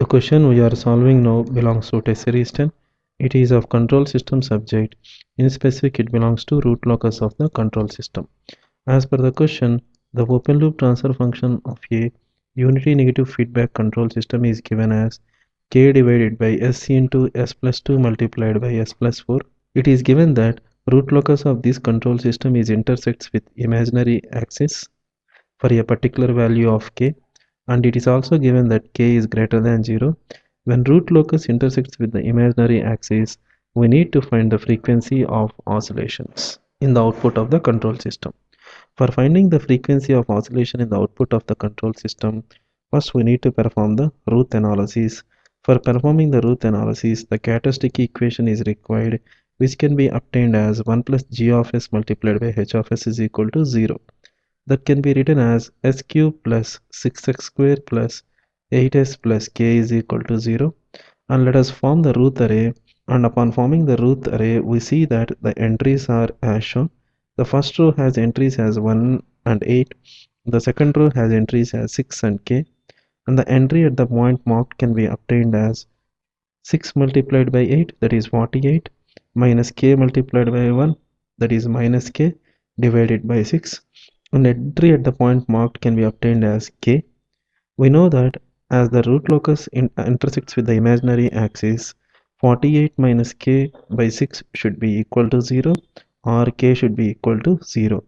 The question we are solving now belongs to test series 10. It is of control system subject. In specific, it belongs to root locus of the control system. As per the question, the open loop transfer function of a unity negative feedback control system is given as k divided by s into s plus 2 multiplied by s plus 4. It is given that root locus of this control system is intersects with imaginary axis for a particular value of k, and it is also given that k is greater than 0. When root locus intersects with the imaginary axis, we need to find the frequency of oscillations in the output of the control system. For finding the frequency of oscillation in the output of the control system, first we need to perform the Routh analysis. For performing the Routh analysis, the characteristic equation is required, which can be obtained as 1 plus g of s multiplied by h of s is equal to 0. That can be written as s cube plus 6x square plus 8s plus k is equal to 0. And let us form the Routh array, and upon forming the Routh array, we see that the entries are as shown. The first row has entries as 1 and 8. The second row has entries as 6 and k. And the entry at the point marked can be obtained as 6 multiplied by 8, that is 48, minus k multiplied by 1, that is minus k, divided by 6. And entry at the point marked can be obtained as k. We know that as the root locus intersects with the imaginary axis, 48 minus k by 6 should be equal to 0, or k should be equal to 0.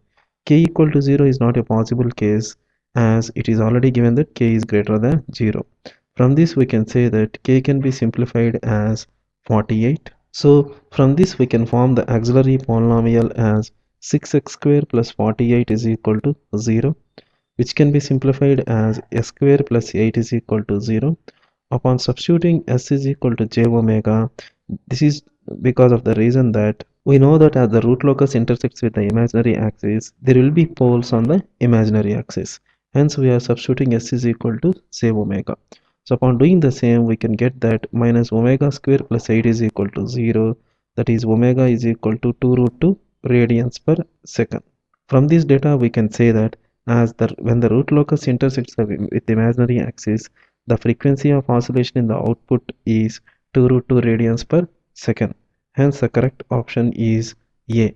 K equal to 0 is not a possible case, as it is already given that k is greater than 0. From this we can say that k can be simplified as 48. So from this we can form the auxiliary polynomial as 6x square plus 48 is equal to 0, which can be simplified as s square plus 8 is equal to 0. Upon substituting s is equal to j omega, this is because of the reason that we know that as the root locus intersects with the imaginary axis, there will be poles on the imaginary axis. Hence we are substituting s is equal to j omega. So upon doing the same, we can get that minus omega square plus 8 is equal to 0. That is omega is equal to 2 root 2 radians per second. From this data, we can say that when the root locus intersects with the imaginary axis, the frequency of oscillation in the output is 2 root 2 radians per second. Hence, the correct option is A.